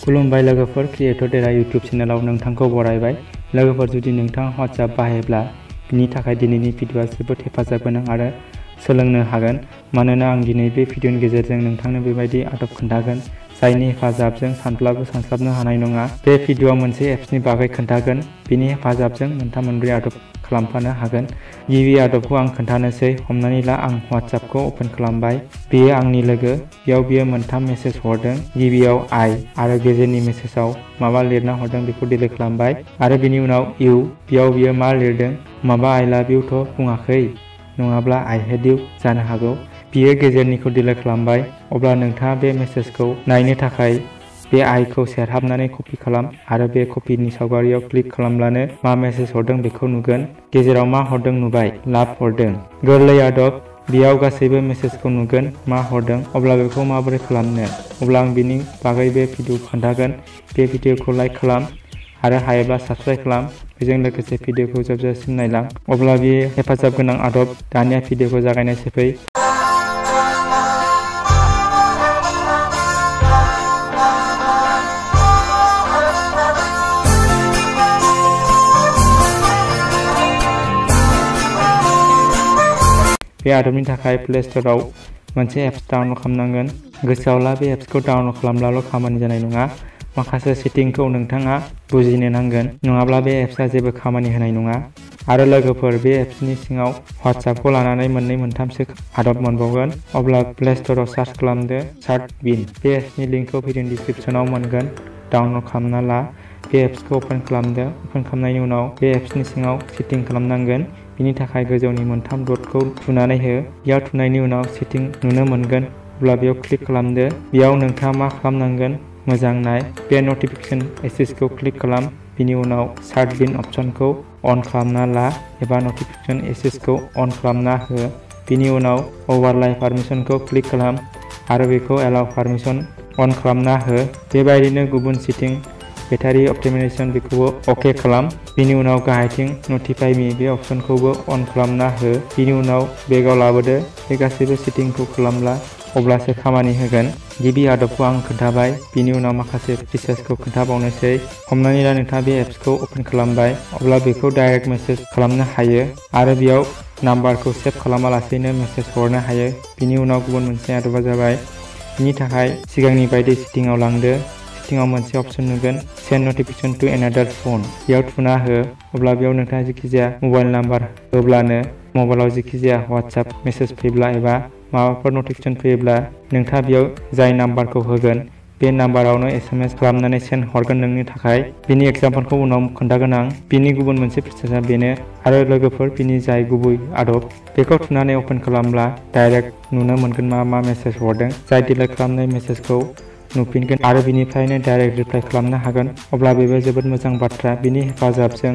खुलुमबाय लोगोफोर, क्रिएटर डेरा इउट्युब चेनेलाव नोंथांखौ बरायबाय। लोगोफोर, जुदि नोंथाङा WhatsApp बाहायोब्ला बिनि थाखाय दिनैनि भिडिअआ जोबोद हेफाजाब गोनां आरो सोलोंनो हागोन। मानोना आं दिनै बे भिडिअनि गेजेरजों नोंथांनो बेबायदि आदब खोन्थागोन जायनि हेफाजाबजों सानब्लाबो सानस्लाबनो हानाय नङा। बे भिडिअआ मोनसे एप्सनि बागै खोन्थागोन, बिनि हेफाजाबजों मोनथाम मोनब्रै आदब खालामफानो हागोन। गिबि आदबखौ आं खोन्थानोसै। हमनानै ला आं WhatsAppखौ अपेन खालामबाय। बेयो आंनि लोगो, बेयाव बियो मोनथाम मेसेज हरदों। गिबियाव आइ आरो गेजेरनि मेसेजाव माबा लिरना हरदों बेखौ डिलिट खालामबाय। आरो बिनि उनाव इउ, बेयाव बियो मा लिरदों, माबा आइ लाभ इउ थ' बुङाखै, नङाब्ला आइ हेट इउ जानो हागौ। बियो गेजेरनिखौ डिलिट खालामबाय। अब्ला नोंथाङा बे मेसेजखौ नायनो थाखाय बे आइखौ सेरहाबनानै कपि खालाम आरो बे कपिनि सावगारियाव क्लिक खालामब्लानो मा मेसेज हरदों बेखौ नुगोन। गेजेराव मा हरदों नुबाय, लाभ हरदों। गोरलै आदब, बेयाव गासैबो मेसेजखौ नुगोन मा हरदों। अब्ला बेखौ माबोरै खालामनो? अब्ला आं बिनि बागै बे भिडिअ खोन्थागोन। बे भिडिअखौ लाइक खालाम आरो हायोब्ला साबस्क्राइब खालाम। बेजों लोगोसे भिडिअखौ जोबजासिम नायलां। अब्ला बेयो हेफाजाब गोनां आदब। दानिया भिडिअखौ जागायनायसै फै। बे आदबनि थाखाय प्ले स्ट'राव मोनसे एप्स डाउनलड खालामनांगोन। गोसोआव ला, बे एप्सखौ डाउनलड खालामब्लाल' खामानि जानाय नङा। माखासे सेटिंखौ नोंथाङा बुजिनो नांगोन, नङाब्ला बे एप्सआ जेबो खामानि होनाय नङा। आरो लोगोफोर, बे एप्सनि सिङाव WhatsAppखौ लानानै मोननै मोनथामसो आदब मोनबावगोन। अब्ला प्ले स्ट'राव सार्च खालामदो चार्टबिन। बे एप्सनि लिंकखौ भिडिअनि डिसक्रिपसनाव मोनगोन। डाउनलड खालामना ला। बे एप्सखौ अपेन खालामदो। अपेन खालामनायनि उनाव बे एप्सनि सिङाव सेटिं खालामनांगोन। बिनि थाखाय गोजौनि मोनथाम डटखौ थुनानै हो। बेयाव थुनायनि उनाव सेटिं नुनो मोनगोन। अब्ला बेयाव क्लिक खालामदो। बेयाव नोंथाङा मा खालामनांगोन मोजां नाय। बे नटिफिकेसन एसेसखौ क्लिक खालाम। बिनि उनाव चार्टबिन अपसनखौ अन खालामना ला एबा नटिफिकेसन एसेसखौ अन खालामना हो। बिनि उनाव अभारलाइ पारमिसनखौ क्लिक खालाम आरो बेखौ एलाउ पारमिसन अन खालामना हो। बेबायदिनो गुबुन सेटिं, बेटारि अप्टिमाइजेसन बेखौबो अके खालाम। बिनि उनाव गाहायथिं नटिफाइ मी बे अपसनखौबो अन खालामना हो। बिनि उनाव बेगाव लाबोदो। बे गासैबो सेटिंखौ खालामब्ला अब्लासो खामानि होगोन। गिबि आदबखौ आं खोन्थाबाय। बिनि उनाव माखासे फिचार्सखौ खोन्थाबावनोसै। हमनानै ला नोंथाङा बे एप्सखौ अपेन खालामबाय। अब्ला बेखौ डाइरेक्ट मेसेज खालामनो हायो आरो बेयाव नाम्बारखौ सेभ खालामालासेनो मेसेज हरनो हायो। बिनि उनाव गुबुन मोनसे आदबा जाबाय, बिनि थाखाय सिगांनि बायदि सेटिंआव लांदो। सेटिंआव मोनसे अपसन नुगोन, सेन्ड नटिफिकेसन टु एनादार फन। बेयाव थुना हो। अब्ला बेयाव नोंथाङा जेखिजाया मबाइल नाम्बार होब्लानो मबाइलाव जेखिजाया WhatsApp मेसेज फैब्ला एबा माबाफोर नटिफिकेसन फैयोब्ला नोंथाङा बेयाव जाय नाम्बारखौ होगोन बे नाम्बारावनो SMS खालामनानै सेन्ड हरगोन नोंनि थाखाय। बिनि एग्जाम्पलखौ उनाव खोन्थागोन आं। बिनि गुबुन मोनसे फिचार्सआ बेनो। आरो लोगोफोर, बिनि जाय गुबै आदब बेखौ थुनानै अपेन खालामब्ला डाइरेक्ट नुनो मोनगोन मा मेसेज हरदों। जाय डिलिट खालामनाय मेसेजखौ नुफिनगोन आरो बिनिफ्रायनो डाइरेक्ट रिप्लाइ खालामनो हागोन। अब्ला बेबो जोबोद मोजां बाथ्रा। बिनि हेफाजाबजों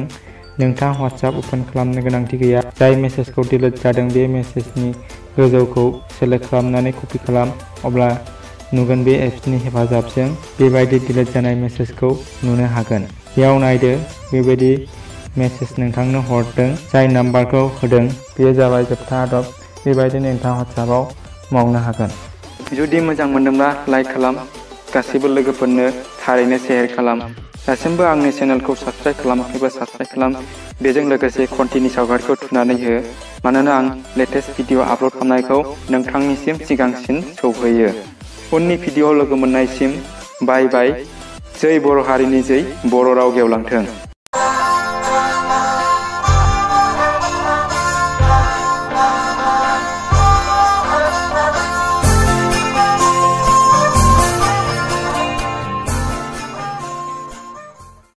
नोंथाङा WhatsApp अपेन खालामनो गोनांथि गैया। जाय मेसेजखौ डिलिट जादों बे मेसेजनि गोजौखौ सेलेक्ट खालामनानै कपि खालाम। अब्ला नुगोन बे एप्सनि हेफाजाबजों बेबायदि डिलिट जानाय मेसेजखौ नुनो हागोन। बेयाव नायदो, बेबायदि मेसेज नोंथांनो हरदों जाय नाम्बारखौ होदों। बेयो जाबाय जोबथा आदब। बेबायदिनो नोंथाङा WhatsAppआव मावनो हागोन। जुदि मोजां मोनदोंब्ला लाइक खालाम, गासैबो लोगोफोरनो थारैनो शेयार खालाम। दासिमबो आंनि चेनेलखौ साबस्क्राइब खालामाखैबा साबस्क्राइब खालाम। बेजों लोगोसे घन्टिनि सावगारिखौ थुनानै हो, मानोना आं लेटेस्ट भिडिअ आपल'ड खालामनायखौ नोंथांनिसिम सिगांसिन सौहैयो। उननि भिडिअआव लोगो मोननायसिम बाय बाय। जै बर' हारिनि जै, बर' राव गेवलांथों।